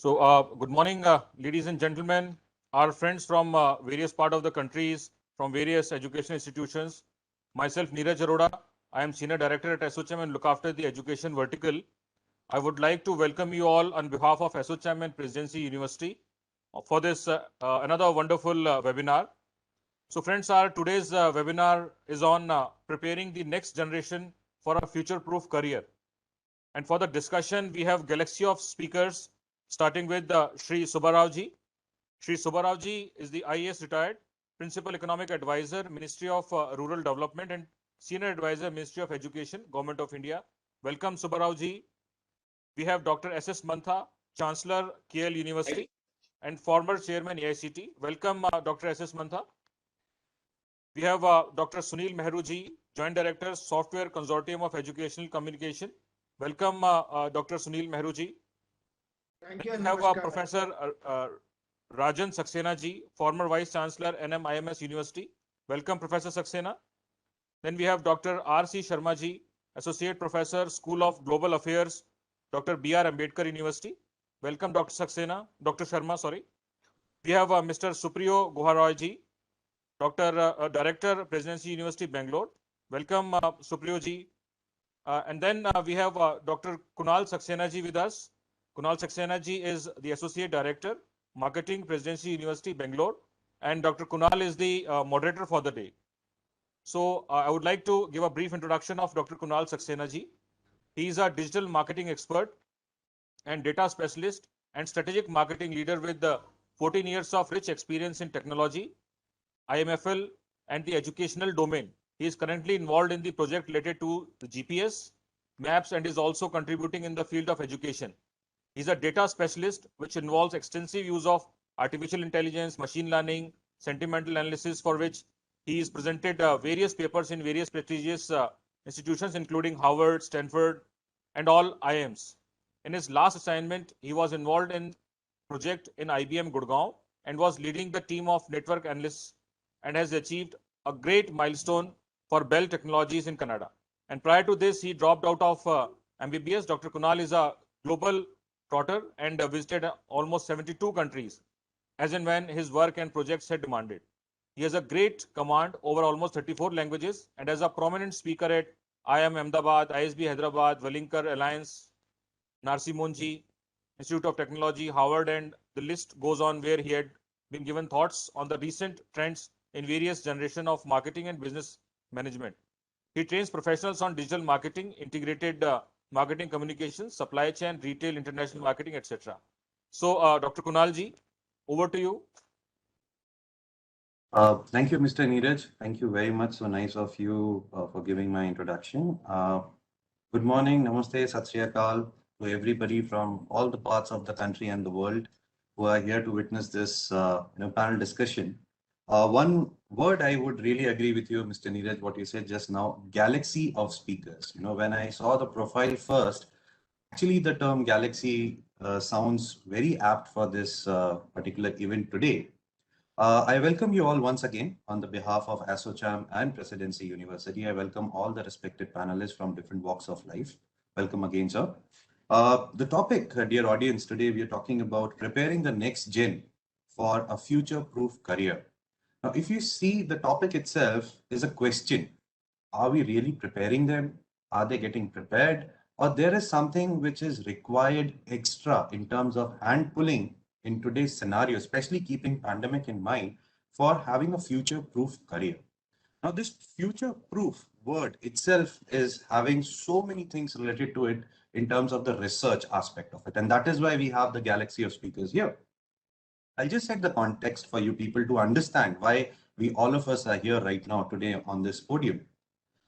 Good morning, ladies and gentlemen, our friends from various parts of the countries, from various education institutions. Myself, Neeraj Arora, I am Senior Director at SOCHM and look after the education vertical. I would like to welcome you all on behalf of SOCHM and Presidency University for this another wonderful webinar. So friends, our today's webinar is on preparing the next generation for a future-proof career. And for the discussion, we have galaxy of speakers, starting with Shri Subbarao ji. Shri Subbarao ji is the IAS retired, Principal Economic Advisor, Ministry of Rural Development and Senior Advisor, Ministry of Education, Government of India. Welcome, Subbarao ji. We have Dr. S.S. Mantha, Chancellor, KL University and former Chairman AICT. Welcome, Dr. S.S. Mantha. We have Dr. Sunil Mehru ji, Joint Director, Software Consortium of Educational Communication. Welcome, Dr. Sunil Mehru ji. Thank you. We have Professor Rajan Saxena ji, former Vice Chancellor, NMIMS University. Welcome, Professor Saxena. Then we have Dr. R.C. Sharma ji, Associate Professor, School of Global Affairs, Dr. B.R. Ambedkar University. Welcome, Dr. Saxena, Dr. Sharma, sorry. We have Mr. Supriyo Guharoy ji, Director, Presidency University, Bangalore. Welcome, Supriyo ji. And then we have Dr. Kunal Saxena ji with us. Kunal Saxena ji is the Associate Director, Marketing, Presidency University, Bangalore. And Dr. Kunal is the moderator for the day. So I would like to give a brief introduction of Dr. Kunal Saxena ji. He is a digital marketing expert and data specialist and strategic marketing leader with 14 years of rich experience in technology, IMFL, and the educational domain. He is currently involved in the project related to the GPS, maps, and is also contributing in the field of education. He's a data specialist, which involves extensive use of artificial intelligence, machine learning, sentimental analysis, for which he has presented various papers in various prestigious institutions, including Harvard, Stanford, and all IIMs. In his last assignment, he was involved in project in IBM Gurgaon and was leading the team of network analysts and has achieved a great milestone for Bell Technologies in Canada. And prior to this, he dropped out of MBBS. Dr. Kunal is a global trotter and visited almost 72 countries, as and when his work and projects had demanded. He has a great command over almost 34 languages and as a prominent speaker at IIM Ahmedabad, ISB Hyderabad, Valinkar Alliance, Narsi Monji, Institute of Technology, Harvard, and the list goes on, where he had been given thoughts on the recent trends in various generations of marketing and business management. He trains professionals on digital marketing, integrated marketing communications, supply chain, retail, international marketing, etc. So, Dr. Kunal ji, over to you. Thank you, Mr. Neeraj. Thank you very much. So nice of you for giving my introduction. Good morning, namaste, sat sri akal to everybody from all the parts of the country and the world who are here to witness this panel discussion. One word I would really agree with you, Mr. Neeraj, what you said just now, galaxy of speakers. When I saw the profile first, actually the term galaxy sounds very apt for this particular event today. I welcome you all once again on the behalf of ASSOCHAM and Presidency University. I welcome all the respected panelists from different walks of life. Welcome again, sir. The topic, dear audience, today we are talking about preparing the next gen for a future-proof career. Now, if you see, the topic itself is a question. Are we really preparing them? Are they getting prepared? Or there is something which is required extra in terms of hand pulling in today's scenario, especially keeping pandemic in mind, for having a future-proof career. Now, this future-proof word itself is having so many things related to it in terms of the research aspect of it. And that is why we have the galaxy of speakers here. I'll just set the context for you people to understand why we all of us are here right now today on this podium.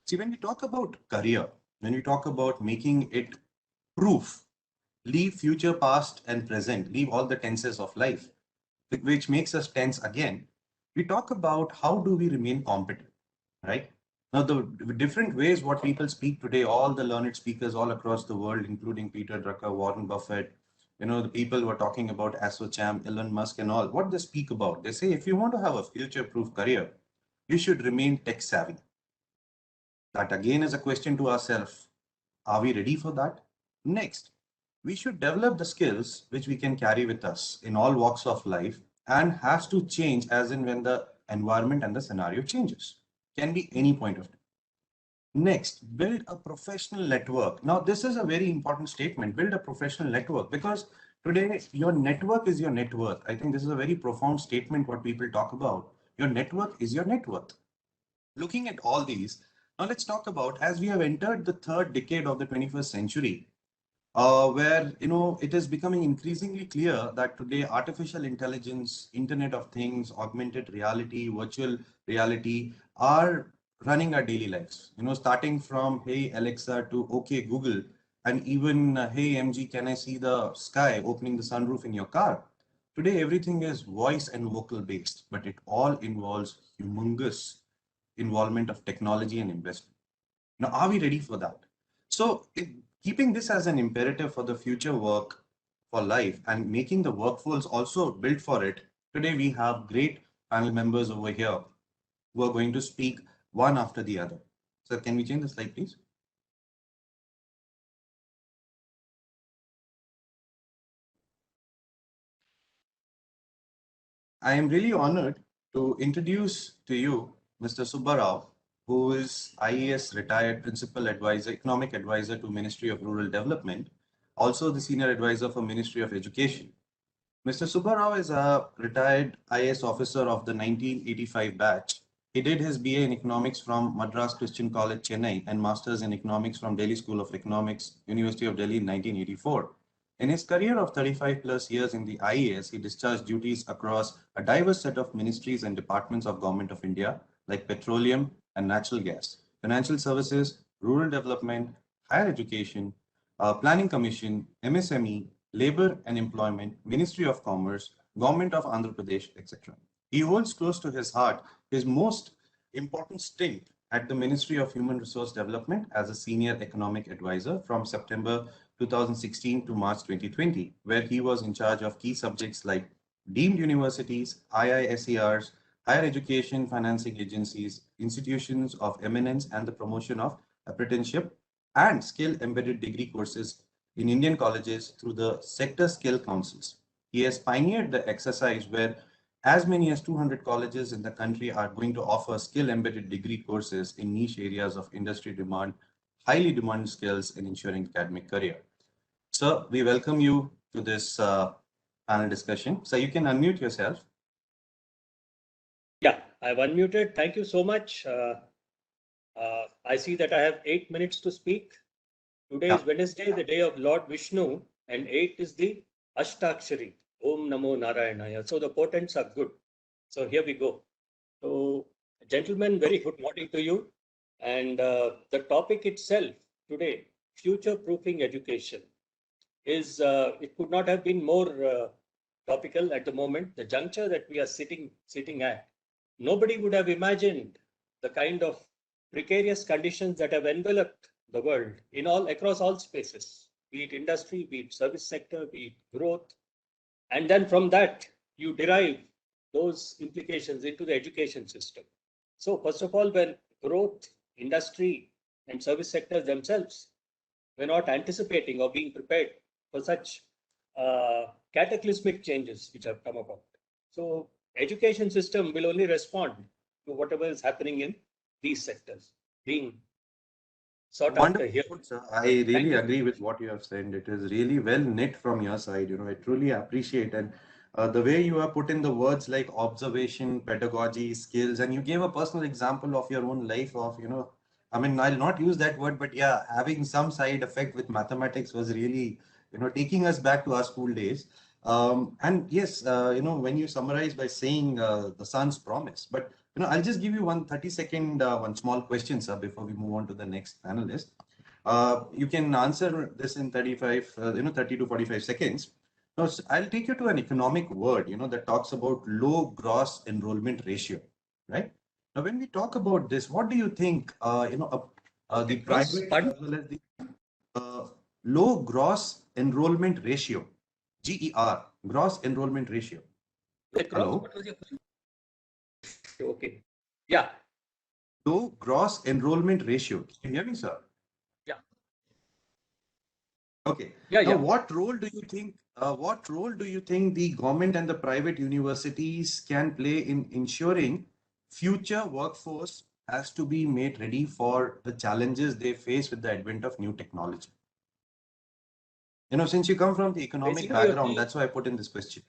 See, when we talk about career, when we talk about making it proof, leave future, past, and present, leave all the tenses of life, which makes us tense again. We talk about how do we remain competent, right? Now, the different ways what people speak today, all the learned speakers all across the world, including Peter Drucker, Warren Buffett, the people who are talking about ASSOCHAM, Elon Musk and all, what they speak about, they say, if you want to have a future-proof career, you should remain tech savvy. That again is a question to ourselves. Are we ready for that? Next, we should develop the skills which we can carry with us in all walks of life and has to change as in when the environment and the scenario changes. Can be any point of time. Next, build a professional network. Now, this is a very important statement. Build a professional network because today your network is your net worth. I think this is a very profound statement what people talk about. Your network is your net worth. Looking at all these, now let's talk about as we have entered the third decade of the 21st century, where it is becoming increasingly clear that today artificial intelligence, Internet of Things, augmented reality, virtual reality are running our daily lives. Starting from Hey Alexa to Okay Google, and even Hey MG, can I see the sky? Opening the sunroof in your car. Today everything is voice and vocal based, but it all involves humongous involvement of technology and investment. Now, are we ready for that? So, keeping this as an imperative for the future work for life and making the workforce also built for it, today we have great panel members over here who are going to speak one after the other. So, can we change the slide, please? I am really honored to introduce to you Mr. Subbarao, who is IAS retired principal advisor, economic advisor to Ministry of Rural Development, also the senior advisor for Ministry of Education. Mr. Subbarao is a retired IAS officer of the 1985 batch. He did his BA in economics from Madras Christian College, Chennai, and masters in economics from Delhi School of Economics, University of Delhi in 1984. In his career of 35 plus years in the IAS, he discharged duties across a diverse set of ministries and departments of Government of India, like petroleum and natural gas, financial services, rural development, higher education, planning commission, MSME, labor and employment, Ministry of Commerce, Government of Andhra Pradesh, etc. He holds close to his heart his most important stint at the Ministry of Human Resource Development as a senior economic advisor from September 2016 to March 2020, where he was in charge of key subjects like deemed universities, IISERs, higher education financing agencies, institutions of eminence, and the promotion of apprenticeship and skill embedded degree courses in Indian colleges through the sector skill councils. He has pioneered the exercise where as many as 200 colleges in the country are going to offer skill embedded degree courses in niche areas of industry demand, highly demanded skills in ensuring academic career. Sir, we welcome you to this panel discussion. So you can unmute yourself. Yeah, I've unmuted. Thank you so much. I see that I have 8 minutes to speak. Today is Wednesday, the day of Lord Vishnu, and 8 is the Ashtakshari. Om Namo Narayanaya. So the portents are good. So here we go. So, gentlemen, very good morning to you. And the topic itself today, future-proofing education, is it could not have been more topical at the moment. The juncture that we are sitting at, nobody would have imagined the kind of precarious conditions that have enveloped the world across all spaces, be it industry, be it service sector, be it growth. And then from that, you derive those implications into the education system. So first of all, when growth, industry, and service sectors themselves were not anticipating or being prepared for such cataclysmic changes which have come about. So education system will only respond to whatever is happening in these sectors being sought after here. Sir. I really agree with what you have said. It is really well knit from your side. I truly appreciate and the way you have put in the words like observation, pedagogy, skills, and you gave a personal example of your own life of, I mean, I'll not use that word, but yeah, having some side effect with mathematics was really, taking us back to our school days. And yes, when you summarize by saying the sun's promise, but I'll just give you one 30-second, one small question, sir, before we move on to the next panelist. You can answer this in 35, 30 to 45 seconds. Now, I'll take you to an economic word, that talks about low gross enrollment ratio, right? Now, when we talk about this, what do you think, the private as well as the low gross enrollment ratio, GER, gross enrollment ratio. Hello? What was your question? Okay. Yeah. Low gross enrollment ratio. Can you hear me, sir? Yeah. Okay. Yeah, Now, yeah. what role do you think? What role do you think the government and the private universities can play in ensuring future workforce has to be made ready for the challenges they face with the advent of new technology? Since you come from the economic Basically, you're background, saying, that's why I put in this question.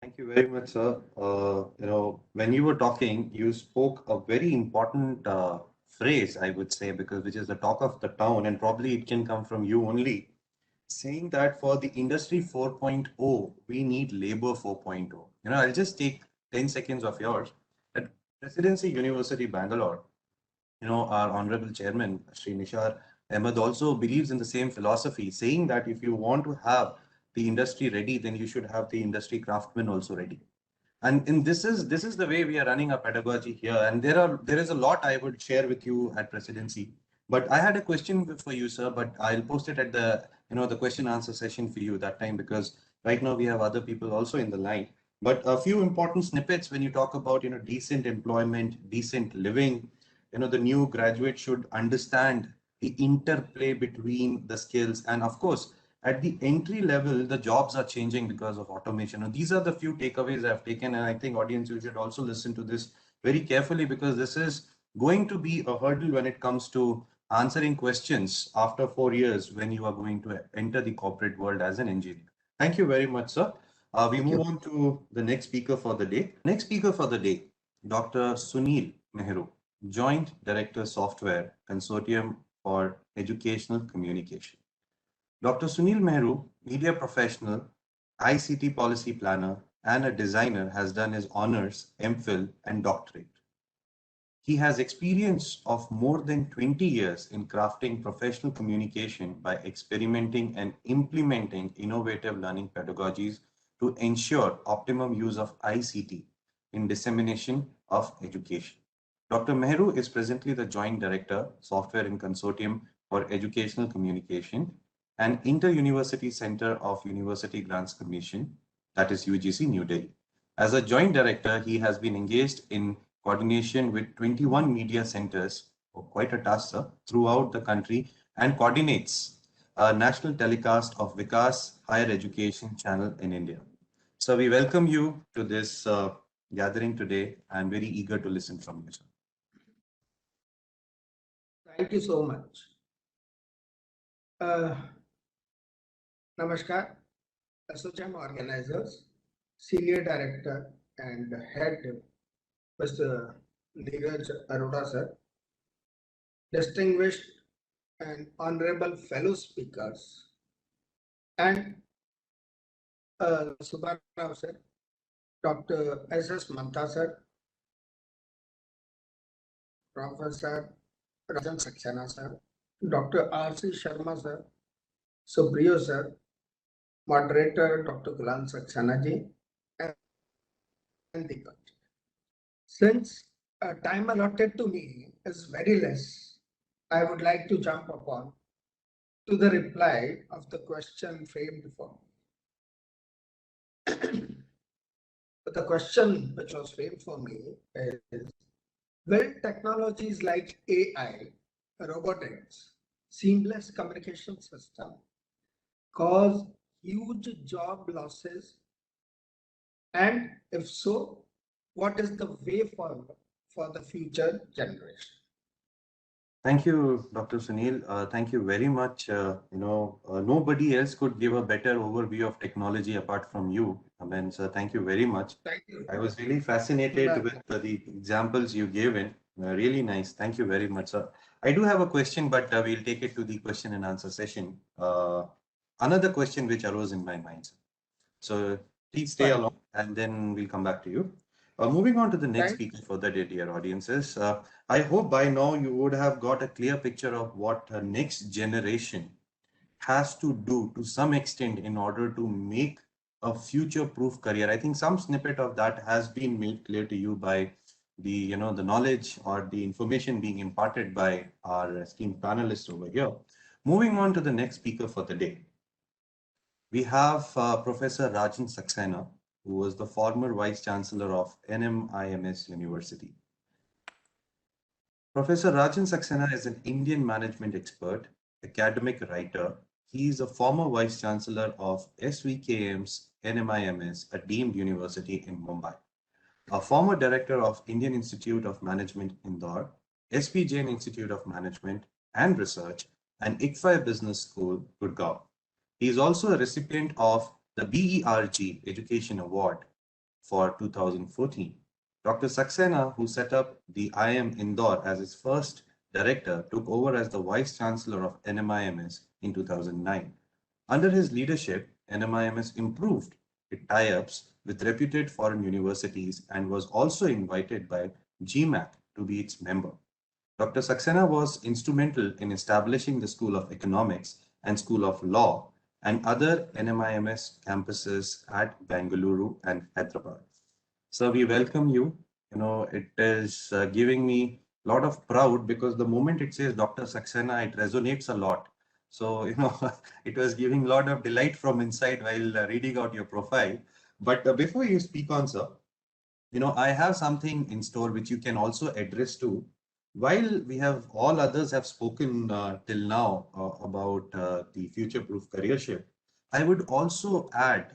Thank you very much, sir. When you were talking, you spoke a very important phrase, I would say, because which is the talk of the town, and probably it can come from you only, saying that for the industry 4.0, we need labor 4.0. I'll just take 10 seconds of yours. At Presidency University, Bangalore, our honorable chairman, Sri Nishar Ahmed, also believes in the same philosophy, saying that if you want to have the industry ready, then you should have the industry craftsmen also ready. And this is the way we are running our pedagogy here. And there is a lot I would share with you at Presidency. But I had a question for you, sir, but I'll post it at the question answer session for you that time, because right now we have other people also in the line. But a few important snippets when you talk about, decent employment, decent living, the new graduate should understand the interplay between the skills. And of course, at the entry level, the jobs are changing because of automation. And these are the few takeaways I've taken. And I think audience, you should also listen to this very carefully, because this is going to be a hurdle when it comes to answering questions after 4 years when you are going to enter the corporate world as an engineer. Thank you very much, sir. We Thank move you. on to the next speaker for the day. Next speaker for the day, Dr. Sunil Mehru, Joint Director Software Consortium for Educational Communication. Dr. Sunil Mehru, media professional, ICT policy planner, and a designer, has done his honors, MPhil, and doctorate. He has experience of more than 20 years in crafting professional communication by experimenting and implementing innovative learning pedagogies to ensure optimum use of ICT in dissemination of education. Dr. Mehru is presently the Joint Director, Software and Consortium for Educational Communication and Inter-University Center of University Grants Commission, that is UGC, New Delhi. As a Joint Director, he has been engaged in coordination with 21 media centers, quite a task, sir, throughout the country, and coordinates a national telecast of Vikas Higher Education Channel in India. So we welcome you to this gathering today and very eager to listen from you, sir. Thank you so much. Namaskar, Associate organizers, Senior Director and Head, Mr. Neeraj Arora sir, distinguished and honorable fellow speakers, and Subharao sir, Dr. S.S. Mantha sir, Professor Rajan Saxena sir, Dr. R.C. Sharma sir, Supriyo sir, Moderator Dr. Kunal Associate Dir, and Deepak. Since time allotted to me is very less, I would like to jump upon to the reply of the question framed for me. But the question which was framed for me is, will technologies like AI, robotics, seamless communication system cause huge job losses? And if so, what is the way forward for the future generation? Thank you, Dr. Sunil. Thank you very much. Nobody else could give a better overview of technology apart from you. I mean, sir, thank you very much. Thank you. I was really fascinated with the examples you gave in. Really nice. Thank you very much, sir. I do have a question, but we'll take it to the question and answer session. Another question which arose in my mind, sir. So please stay along and then we'll come back to you. Moving on to the next speaker for the day, dear audiences. I hope by now you would have got a clear picture of what the next generation has to do to some extent in order to make a future-proof career. I think some snippet of that has been made clear to you by the knowledge or the information being imparted by our esteemed panelists over here. Moving on to the next speaker for the day. We have Professor Rajan Saxena, who was the former Vice Chancellor of NMIMS University. Professor Rajan Saxena is an Indian management expert academic writer. He is a former Vice Chancellor of SVKM's NMIMS, a deemed university in Mumbai, a former director of Indian Institute of Management, Indore, SP Jain Institute of Management and Research, and ICFI Business School, Gurgaon. He is also a recipient of the BERG Education Award for 2014. Dr. Saxena, who set up the IIM Indore as its first director, took over as the Vice Chancellor of NMIMS in 2009. Under his leadership, NMIMS improved its tie-ups with reputed foreign universities and was also invited by GMAC to be its member. Dr. Saxena was instrumental in establishing the School of Economics and School of Law and other NMIMS campuses at Bangalore and Hyderabad. So we welcome you. It is giving me a lot of proud because the moment it says Dr. Saxena, it resonates a lot. So, it was giving a lot of delight from inside while reading out your profile. But before you speak on, sir, I have something in store which you can also address to. While we have all others have spoken till now about the future-proof careership, I would also add,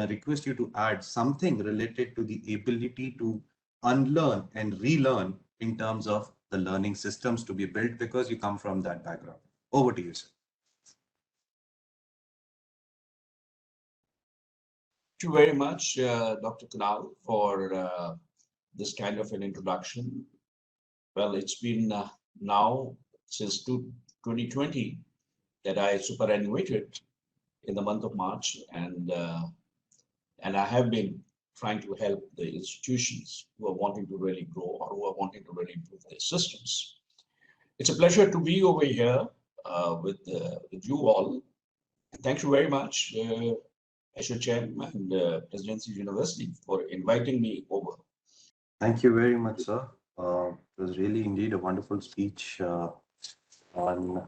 request you to add something related to the ability to unlearn and relearn in terms of the learning systems to be built because you come from that background. Over to you, sir. Thank you very much, Dr. Kunal, for this kind of an introduction. Well, it's been now since 2020 that I superannuated in the month of March, and I have been trying to help the institutions who are wanting to really grow or who are wanting to really improve their systems. It's a pleasure to be over here with you all. Thank you very much, Associate Chairman and Presidency University, for inviting me over. Thank you very much, sir. It was really indeed a wonderful speech on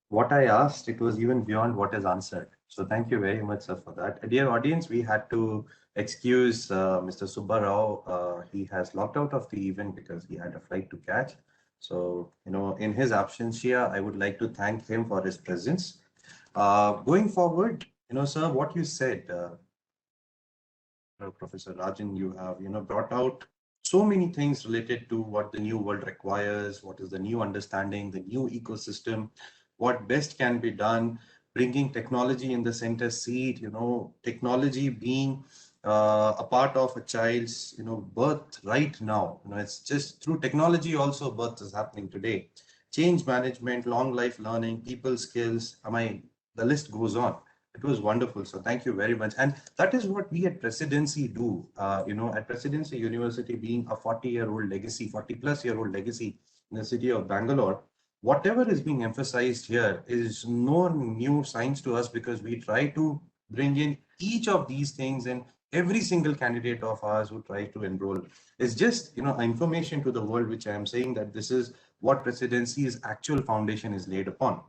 what I asked. It was even beyond what is answered. So thank you very much, sir, for that. Dear audience, we had to excuse Mr. Subba Rao. He has locked out of the event because he had a flight to catch. So, in his absence here, I would like to thank him for his presence. Going forward, sir, what you said, Professor Rajan, you have, brought out so many things related to what the new world requires, what is the new understanding, the new ecosystem, what best can be done, bringing technology in the center seat, technology being a part of a child's, birth right now. It's just through technology also birth is happening today. Change management, long life learning, people skills, the list goes on. It was wonderful. So thank you very much. And that is what we at Presidency do. At Presidency University, being a 40-year-old legacy, 40-plus-year-old legacy in the city of Bangalore, whatever is being emphasized here is no new science to us because we try to bring in each of these things in every single candidate of ours who tries to enroll. It's just, information to the world, which I am saying that this is what Presidency's actual foundation is laid upon.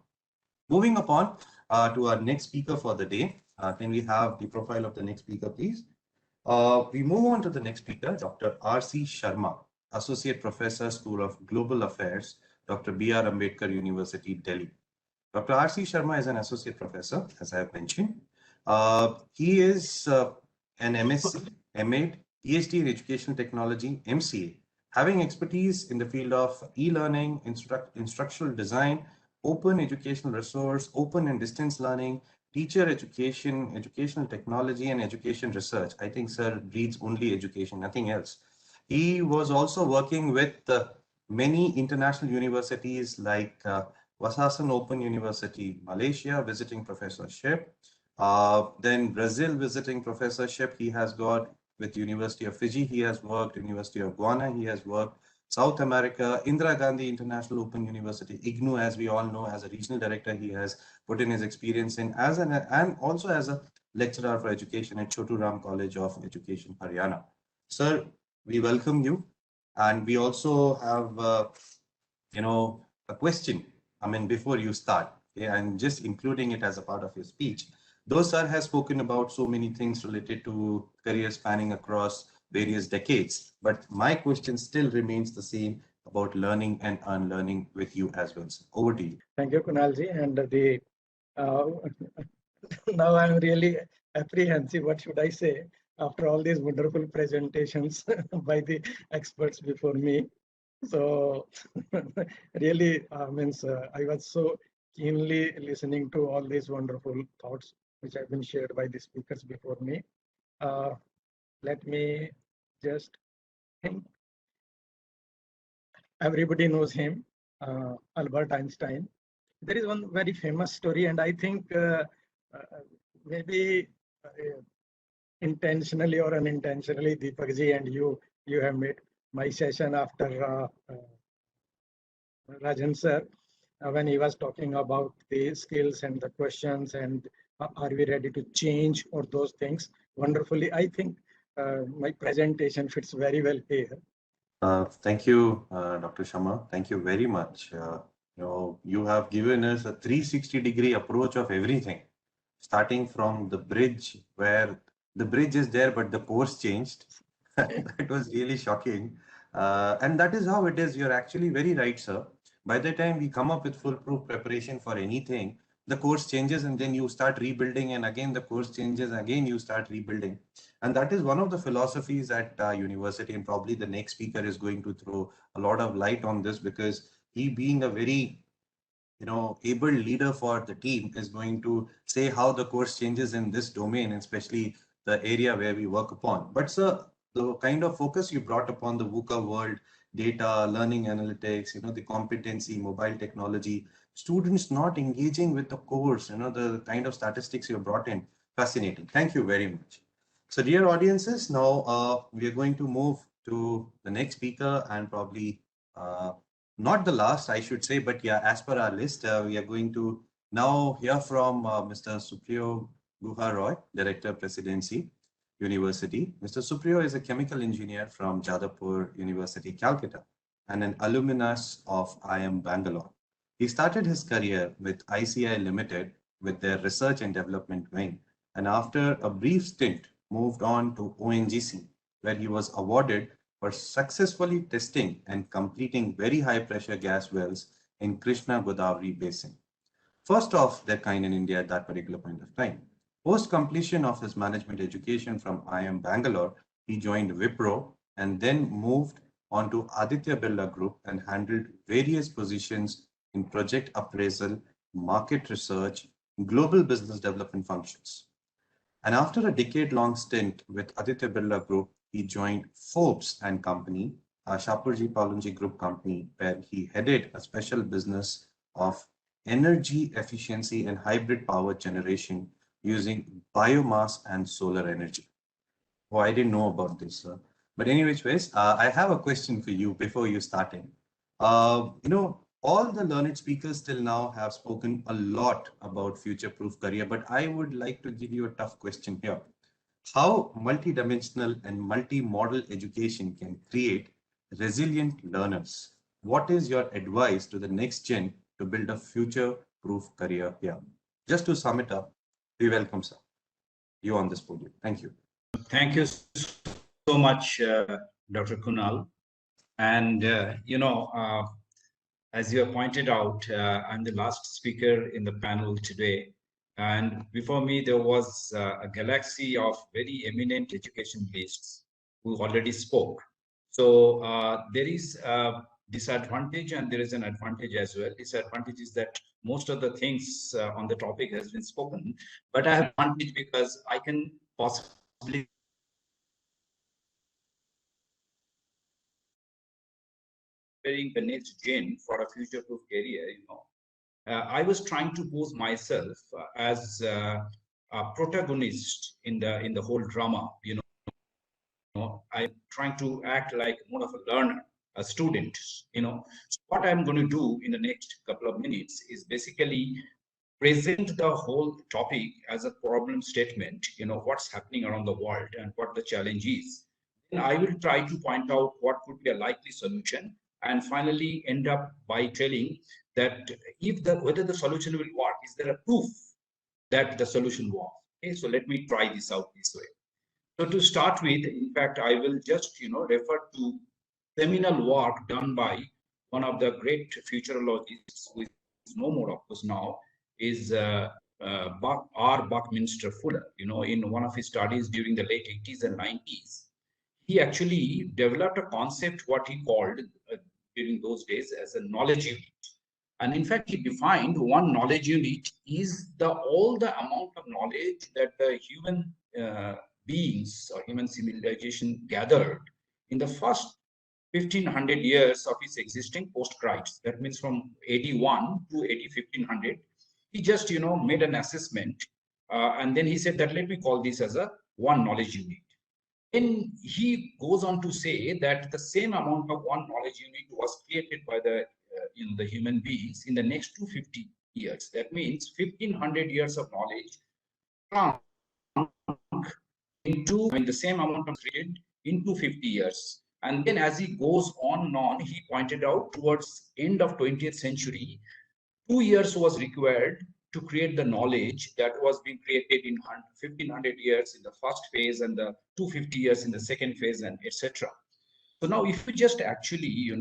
Moving upon to our next speaker for the day. Can we have the profile of the next speaker, please? We move on to the next speaker, Dr. R.C. Sharma, Associate Professor, School of Global Affairs, Dr. B.R. Ambedkar University, Delhi. Dr. R.C. Sharma is an Associate Professor, as I have mentioned. He is an MSc, MAd, PhD in Educational Technology, MCA, having expertise in the field of e-learning, instructional design, open educational resource, open and distance learning, teacher education, educational technology, and education research. I think sir reads only education, nothing else. He was also working with many international universities like Wasasan Open University, Malaysia, visiting professorship. Then Brazil visiting professorship. He has got with University of Fiji. He has worked, University of Guana. He has worked South America, Indira Gandhi International Open University, IGNU, as we all know, as a regional director, he has put in his experience in and also as a lecturer for education at Chotu Ram College of Education, Haryana. Sir, we welcome you. And we also have, a question, before you start, okay, and just including it as a part of your speech. Though sir has spoken about so many things related to career spanning across various decades, but my question still remains the same. about learning and unlearning with you as well. So over to you. Thank you, Kunalji. And now I'm really apprehensive. What should I say after all these wonderful presentations by the experts before me? So really means I was so keenly listening to all these wonderful thoughts which have been shared by the speakers before me. Let me just think. Everybody knows him, Albert Einstein. There is one very famous story, and I think maybe intentionally or unintentionally, Deepakji and you have made my session after Rajan sir when he was talking about the skills and the questions and are we ready to change or those things wonderfully. I think my presentation fits very well here. Thank you, Dr. Sharma. Thank you very much. You have given us a 360-degree approach of everything, starting from the bridge where the bridge is there, but the course changed. That was really shocking. And that is how it is. You're actually very right, sir. By the time we come up with foolproof preparation for anything, the course changes and then you start rebuilding, and again the course changes, again you start rebuilding. And that is one of the philosophies at university, and probably the next speaker is going to throw a lot of light on this, because he, being a very able leader for the team, is going to say how the course changes in this domain, especially the area where we work upon. But sir, the kind of focus you brought upon the VUCA world, data, learning analytics, the competency, mobile technology, students not engaging with the course, the kind of statistics you brought in, fascinating. Thank you very much. So dear audiences, now we are going to move to the next speaker, and probably not the last, I should say, but yeah, as per our list, we are going to now hear from Mr. Supriyo Guha Roy, Director, Presidency University. Mr. Supriyo is a chemical engineer from Jadavpur University, Calcutta, and an alumnus of IIM Bangalore. He started his career with ICI Limited with their research and development wing, and after a brief stint, moved on to ONGC, where he was awarded for successfully testing and completing very high pressure gas wells in Krishna Godavari Basin, first of their kind in India at that particular point of time. Post completion of his management education from IIM Bangalore, he joined Wipro and then moved on to Aditya Birla Group and handled various positions in project appraisal, market research, global business development functions. And after a decade-long stint with Aditya Birla Group, he joined Forbes and Company, a Shapurji Pallonji Group company, where he headed a special business of energy efficiency and hybrid power generation using biomass and solar energy. Oh, I didn't know about this, sir. But anyways, I have a question for you before you starting. All the learned speakers till now have spoken a lot about future-proof career, but I would like to give you a tough question here. How multidimensional and multi-model education can create resilient learners? What is your advice to the next gen to build a future-proof career here? Just to sum it up, we welcome, sir, you on this podium. Thank you. Thank you so much, Dr. Kunal. And, as you have pointed out, I'm the last speaker in the panel today. And before me, there was a galaxy of very eminent educationalists who already spoke. So there is a disadvantage and there is an advantage as well. Disadvantage is that most of the things on the topic has been spoken, but I have advantage because I can possibly preparing the next gen for a future-proof career. I was trying to pose myself as a protagonist in the whole drama. I'm trying to act like more of a learner, a student. So what I'm going to do in the next couple of minutes is basically present the whole topic as a problem statement. What's happening around the world and what the challenge is. Then I will try to point out what could be a likely solution, and finally end up by telling that whether the solution will work. Is there a proof that the solution works? Okay, so let me try this out this way. So to start with, in fact, I will just refer to seminal work done by one of the great futurologists who is no more, of course, now, is Buckminster Fuller. In one of his studies during the late 80s and 90s, he actually developed a concept, what he called during those days as a knowledge unit. And in fact, he defined one knowledge unit is all the amount of knowledge that the human beings or human civilization gathered in the first 1500 years of its existing post-Christ. That means from AD 1 to AD 1500. He just, made an assessment. And then he said that, let me call this as a one knowledge unit. Then he goes on to say that the same amount of one knowledge unit was created by the human beings in the next 250 years. That means 1500 years of knowledge into the same amount of created into 50 years. And then as he goes on and on, he pointed out towards end of 20th century, 2 years was required to create the knowledge that was being created in 1500 years in the first phase and the 250 years in the second phase, and etc. So now if we just actually,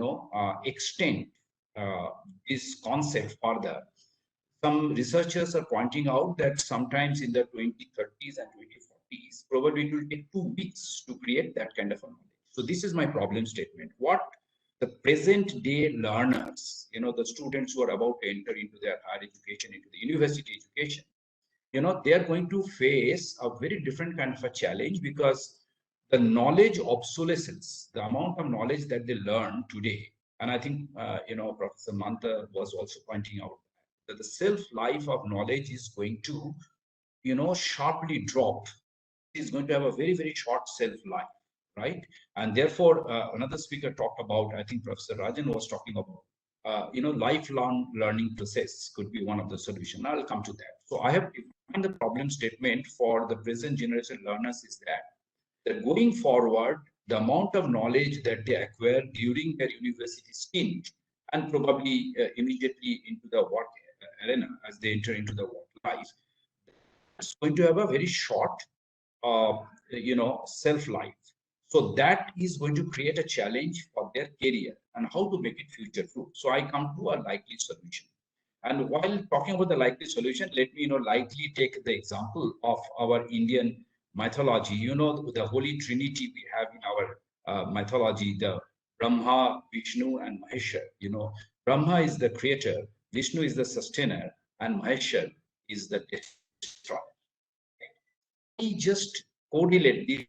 extend this concept further, some researchers are pointing out that sometimes in the 2030s and 2040s, probably it will take 2 weeks to create that kind of a knowledge. So this is my problem statement. What the present day learners, the students who are about to enter into their higher education, into the university education, they are going to face a very different kind of a challenge, because the knowledge obsolescence, the amount of knowledge that they learn today, and I think, Professor Mantha was also pointing out that the self life of knowledge is going to, sharply drop. It's going to have a very, very short self life. Right, and therefore another speaker talked about, I think Professor Rajan was talking about, lifelong learning process could be one of the solutions. I'll come to that. So I have defined the problem statement for the present generation learners is that going forward, the amount of knowledge that they acquire during their university stint and probably immediately into the work arena as they enter into the work life, it's going to have a very short, self life. So that is going to create a challenge for their career and how to make it future-proof. So I come to a likely solution. And while talking about the likely solution, let me, lightly take the example of our Indian mythology. The Holy Trinity we have in our mythology, the Brahma, Vishnu, and Maheshwar. Brahma is the creator, Vishnu is the sustainer, and Maheshwar is the destroyer. He just correlate these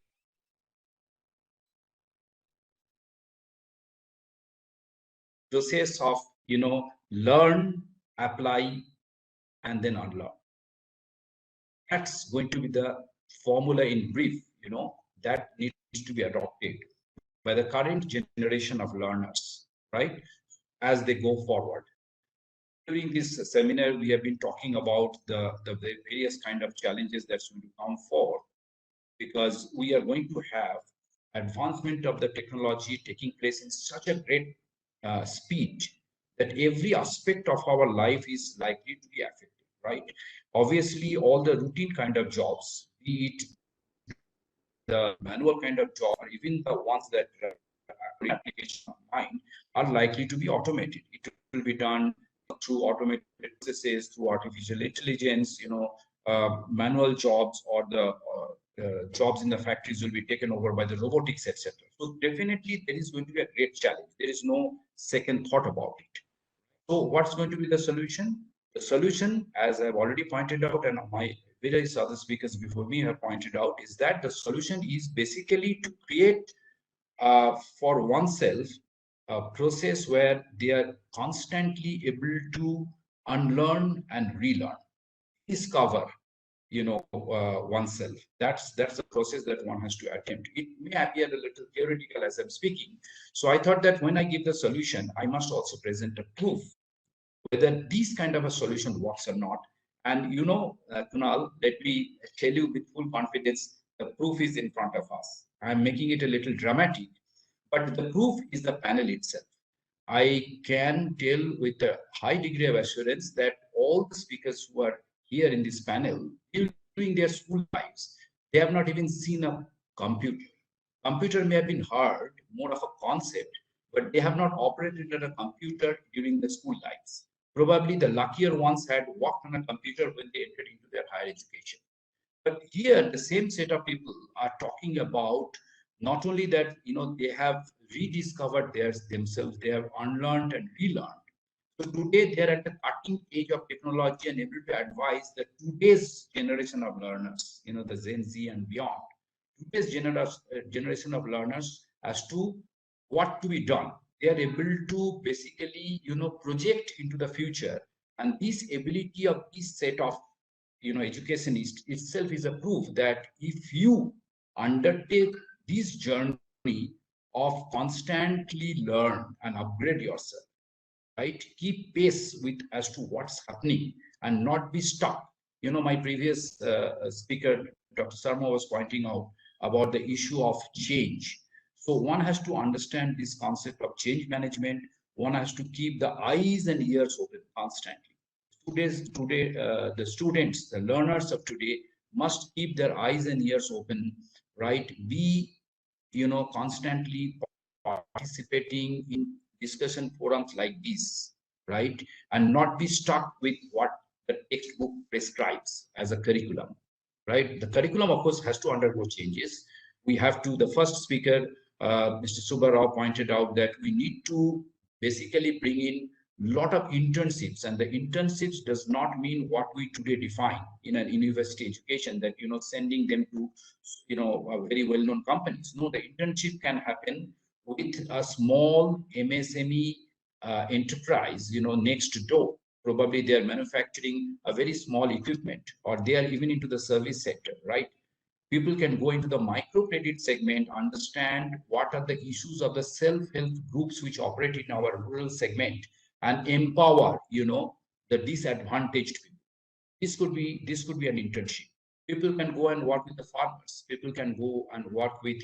process of learn, apply, and then unlearn. That's going to be the formula in brief, that needs to be adopted by the current generation of learners, right, as they go forward. During this seminar, we have been talking about the various kind of challenges that's going to come forward, because we are going to have advancement of the technology taking place in such a great speed that every aspect of our life is likely to be affected, right? Obviously, all the routine kind of jobs, be it the manual kind of job, or even the ones that application of mind, are likely to be automated. It will be done through automated processes, through artificial intelligence, manual jobs or the jobs in the factories will be taken over by the robotics, etc. So definitely there is going to be a great challenge. There is no second thought about it. So what's going to be the solution? The solution, as I've already pointed out, and my various other speakers before me have pointed out, is that the solution is basically to create for oneself a process where they are constantly able to unlearn and relearn, discover oneself. That's the process that one has to attempt. It may appear a little theoretical as I'm speaking. So I thought that when I give the solution, I must also present a proof whether this kind of a solution works or not. And Kunal, let me tell you with full confidence, the proof is in front of us. I'm making it a little dramatic, but the proof is the panel itself. I can tell with a high degree of assurance that all the speakers who are here in this panel, during their school lives, they have not even seen a computer. Computer may have been heard, more of a concept, but they have not operated on a computer during the school lives. Probably the luckier ones had worked on a computer when they entered into their higher education. But here, the same set of people are talking about not only that, they have rediscovered themselves, they have unlearned and relearned. So today they are at the cutting edge of technology and able to advise the today's generation of learners, the Gen Z and beyond, today's generation of learners as to what to be done. They are able to basically, project into the future. And this ability of this set of, education itself is a proof that if you undertake this journey of constantly learn and upgrade yourself, right? Keep pace with as to what's happening and not be stuck. My previous speaker, Dr. Sarma, was pointing out about the issue of change. So one has to understand this concept of change management. One has to keep the eyes and ears open constantly. The students, the learners of today must keep their eyes and ears open, right? Be, constantly participating in discussion forums like this, right? And not be stuck with what the textbook prescribes as a curriculum, right? The curriculum, of course, has to undergo changes. We have to, the first speaker, Mr. Subbarao, pointed out that we need to basically bring in a lot of internships, and the internships does not mean what we today define in an university education, that, sending them to, very well-known companies. No, the internship can happen with a small MSME enterprise, next door. Probably they are manufacturing a very small equipment, or they are even into the service sector, right? People can go into the microcredit segment, understand what are the issues of the self-help groups which operate in our rural segment, and empower, the disadvantaged people. This could be an internship. People can go and work with the farmers. People can go and work with,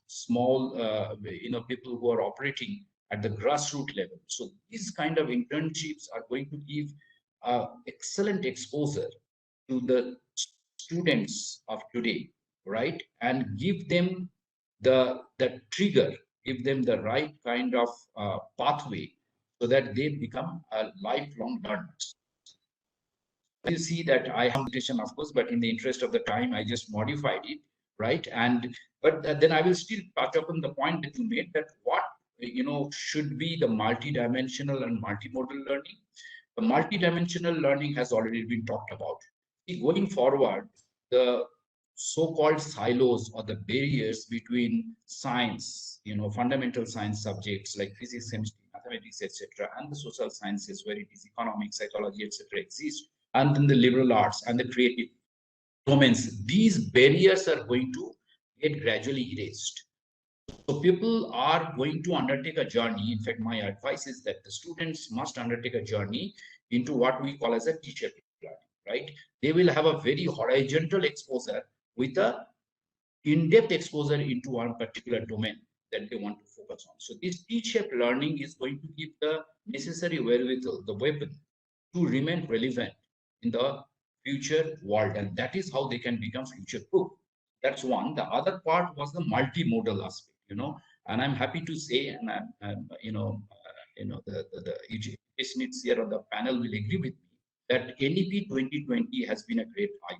small, people who are operating at the grassroots level. So these kind of internships are going to give excellent exposure to the students of today, right? And give them the trigger, give them the right kind of pathway so that they become lifelong learners. You see that I have notation, of course, but in the interest of the time, I just modified it, right? But then I will still touch upon the point that you made, that what should be the multidimensional and multimodal learning. The multidimensional learning has already been talked about. Going forward, the so-called silos or the barriers between science, fundamental science subjects like physics, chemistry, mathematics, etc., and the social sciences, where it is economics, psychology, etc., exist, and then the liberal arts and the creative domains, these barriers are going to get gradually erased. So people are going to undertake a journey. In fact, my advice is that the students must undertake a journey into what we call as a T-shaped learning, right? They will have a very horizontal exposure with a in-depth exposure into one particular domain that they want to focus on. So this T-shaped learning is going to give the necessary wherewithal, the weapon, to remain relevant in the future world, and that is how they can become future-proof. That's one. The other part was the multimodal aspect, and I'm happy to say, and the educationists here on the panel will agree with me, that NEP 2020 has been a great eye,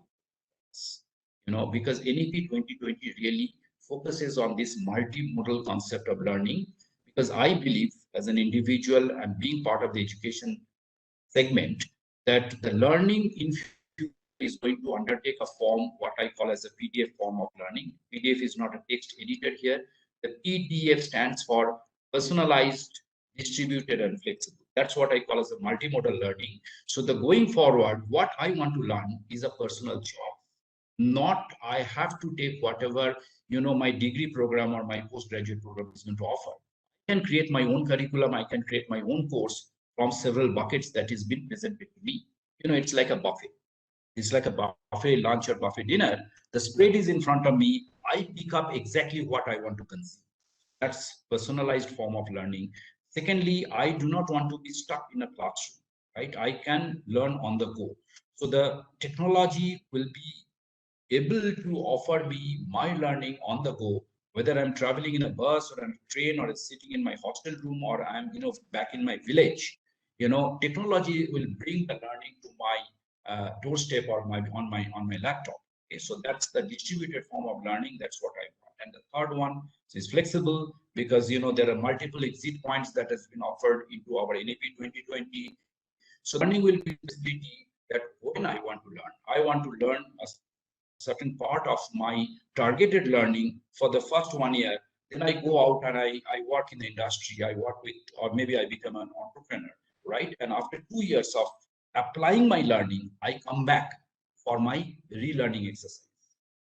because NEP 2020 really focuses on this multimodal concept of learning, because I believe as an individual and being part of the education segment, that the learning in future is going to undertake a form, what I call as a PDF form of learning. PDF is not a text editor here. The PDF stands for personalized, distributed, and flexible. That's what I call as a multimodal learning. So the going forward, what I want to learn is a personal job. Not I have to take whatever, my degree program or my postgraduate program is going to offer. I can create my own curriculum. I can create my own course from several buckets that is being presented to me. It's like a buffet. It's like a buffet lunch or buffet dinner. The spread is in front of me. I pick up exactly what I want to consume. That's personalized form of learning. Secondly, I do not want to be stuck in a classroom, right? I can learn on the go. So the technology will be able to offer me my learning on the go whether I'm traveling in a bus or on a train or sitting in my hostel room or I'm, back in my village, technology will bring the learning to my doorstep or on my laptop. Okay, so that's the distributed form of learning. That's what I want. And the third one is flexible because there are multiple exit points that has been offered into our NAP 2020. So learning will be flexibility that when I want to learn, I want to learn a certain part of my targeted learning for the first 1 year. Then I go out and I work in the industry, I work with, or maybe I become an entrepreneur, right? And after 2 years of applying my learning, I come back for my relearning exercise,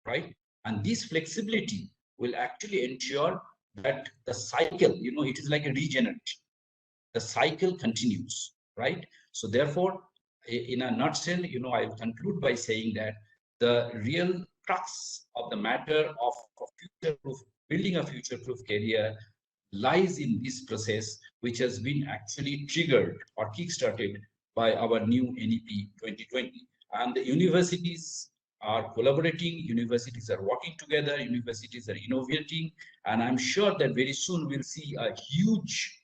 right? And this flexibility will actually ensure that the cycle, it is like a regeneration. The cycle continues, right? So therefore, in a nutshell, I will conclude by saying that the real crux of the matter of building a future-proof career lies in this process, which has been actually triggered or kickstarted by our new NEP 2020. And the universities are collaborating, universities are working together, universities are innovating, and I'm sure that very soon we'll see a huge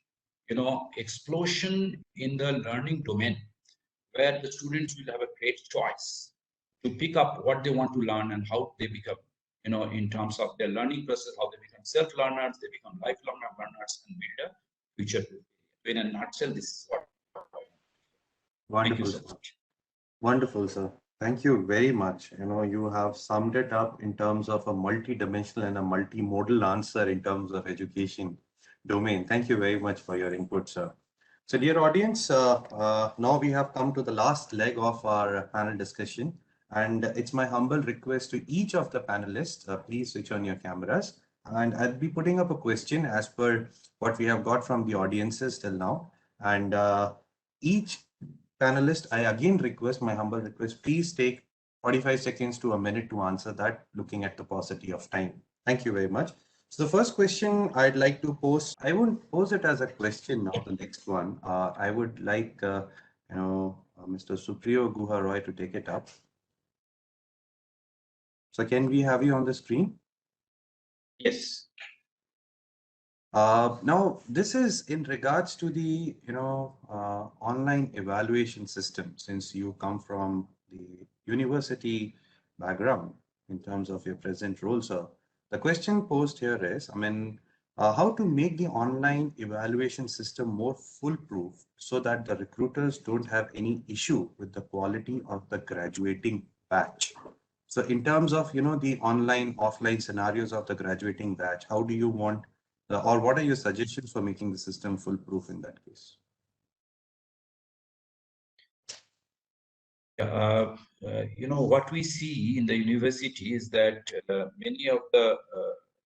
explosion in the learning domain, where the students will have a great choice to pick up what they want to learn and how they become, in terms of their learning process, how they become self-learners, they become lifelong learners and build a future. In a nutshell, this is what. Wonderful. Thank you so much. Wonderful, sir. Thank you very much. You have summed it up in terms of a multi-dimensional and a multimodal answer in terms of education domain. Thank you very much for your input, sir. So, dear audience, now we have come to the last leg of our panel discussion, and it's my humble request to each of the panelists, please switch on your cameras, and I'll be putting up a question as per what we have got from the audiences till now, and each panelist, I again request, my humble request, please take 45 seconds to a minute to answer that, looking at the paucity of time. Thank you very much. So the first question I'd like to pose, I won't pose it as a question now, the next one. I would like, Mr. Supriyo Guha Roy to take it up. So can we have you on the screen? Yes. Now, this is in regards to the, online evaluation system, since you come from the university background in terms of your present role, sir. The question posed here is, how to make the online evaluation system more foolproof so that the recruiters don't have any issue with the quality of the graduating batch. So in terms of, the online, offline scenarios of the graduating batch, how do you want, or what are your suggestions for making the system foolproof in that case? What we see in the university is that many of the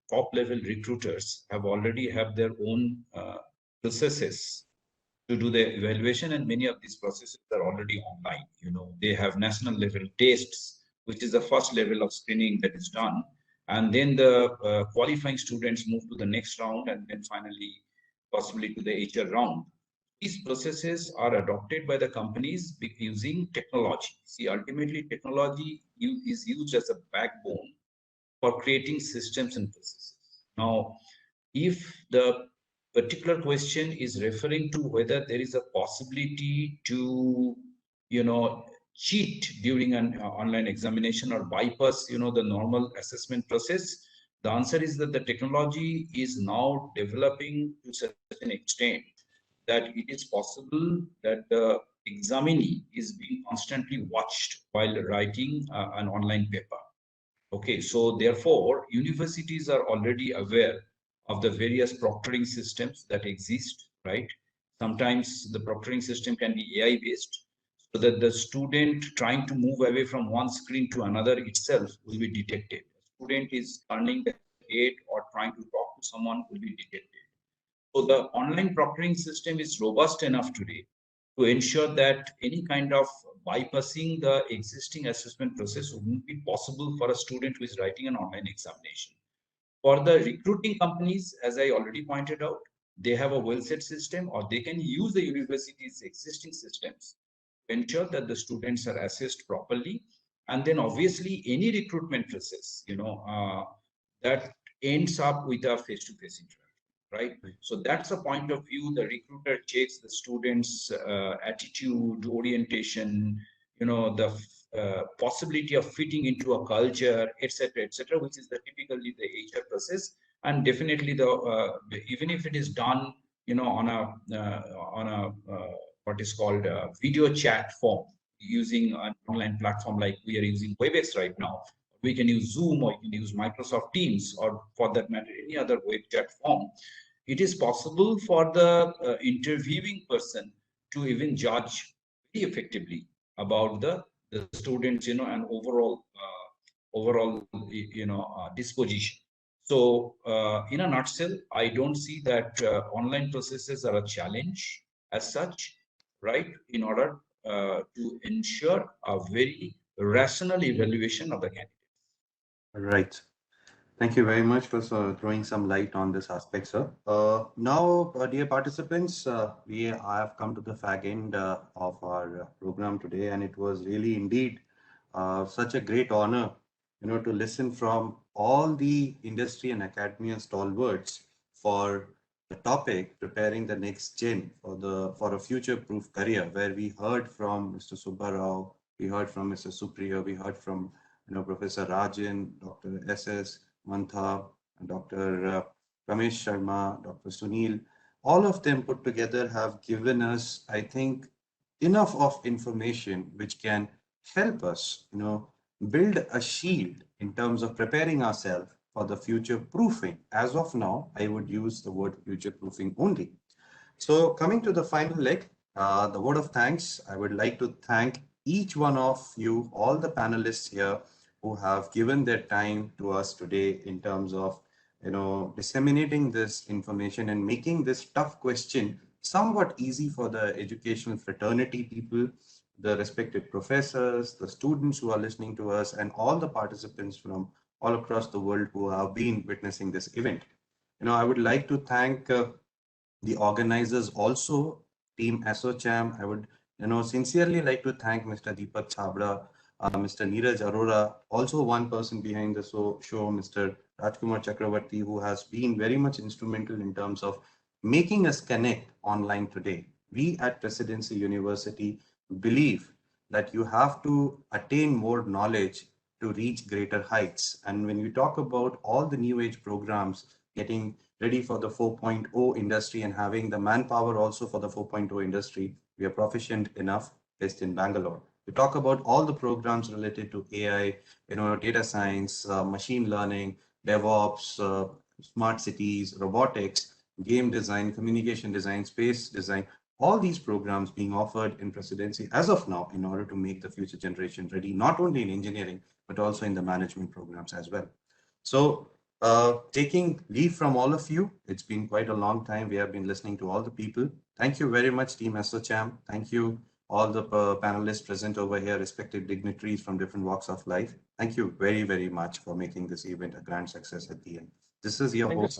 top level recruiters already have their own processes to do the evaluation, and many of these processes are already online. They have national level tests, which is the first level of screening that is done, and then the qualifying students move to the next round, and then finally possibly to the HR round. These processes are adopted by the companies using technology. See, ultimately technology is used as a backbone for creating systems and processes. Now, if the particular question is referring to whether there is a possibility to, cheat during an online examination or bypass, the normal assessment process, the answer is that the technology is now developing to a certain extent that it is possible that the examinee is being constantly watched while writing an online paper. Okay, so therefore, universities are already aware of the various proctoring systems that exist, right? Sometimes the proctoring system can be AI based, so that the student trying to move away from one screen to another itself will be detected. The student is turning the head or trying to talk to someone will be detected. So the online proctoring system is robust enough today to ensure that any kind of bypassing the existing assessment process wouldn't be possible for a student who is writing an online examination. For the recruiting companies, as I already pointed out, they have a well-set system, or they can use the university's existing systems to ensure that the students are assessed properly. And then obviously any recruitment process, that ends up with a face-to-face interaction, right? So that's a point of view. The recruiter checks the students' attitude, orientation, the possibility of fitting into a culture, etc., which is typically the HR process. And definitely, even if it is done, on a what is called a video chat form using an online platform like we are using WebEx right now. We can use Zoom, or you can use Microsoft Teams, or for that matter, any other web chat form. It is possible for the interviewing person to even judge very effectively about the students, and overall disposition. So, in a nutshell, I don't see that online processes are a challenge as such, right? In order to ensure a very rational evaluation of the candidate. Right. Thank you very much for throwing some light on this aspect, sir. Now, dear participants, we have come to the fag end of our program today, and it was really indeed such a great honor, to listen from all the industry and academia stalwarts for the topic preparing the next gen for a future-proof career, where we heard from Mr. Subbarao, we heard from Mr. Supriya, we heard from Professor Rajan, Dr. S.S. Mantha, Dr. Ramesh Sharma, Dr. Sunil, all of them put together have given us, I think, enough of information which can help us, build a shield in terms of preparing ourselves for the future proofing. As of now, I would use the word future proofing only. So coming to the final leg, the word of thanks, I would like to thank each one of you, all the panelists here who have given their time to us today in terms of, disseminating this information and making this tough question somewhat easy for the educational fraternity people, the respected professors, the students who are listening to us, and all the participants from all across the world who have been witnessing this event. I would like to thank the organizers also, Team ASSOCHAM. I would, sincerely like to thank Mr. Deepak Chabra, Mr. Neeraj Arora, also one person behind the show, Mr. Rajkumar Chakravarti, who has been very much instrumental in terms of making us connect online today. We at Presidency University believe that you have to attain more knowledge to reach greater heights. And when you talk about all the new age programs getting ready for the 4.0 industry and having the manpower also for the 4.0 industry, we are proficient enough based in Bangalore. We talk about all the programs related to AI, data science, machine learning, DevOps, smart cities, robotics, game design, communication design, space design, all these programs being offered in Presidency as of now in order to make the future generation ready, not only in engineering, but also in the management programs as well. So taking leave from all of you, it's been quite a long time. We have been listening to all the people. Thank you very much, Team ASSOCHAM. Thank you, all the panelists present over here, respected dignitaries from different walks of life. Thank you very, very much for making this event a grand success at the end. This is your host,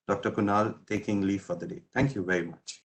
Dr. Kunal, taking leave for the day. Thank you very much.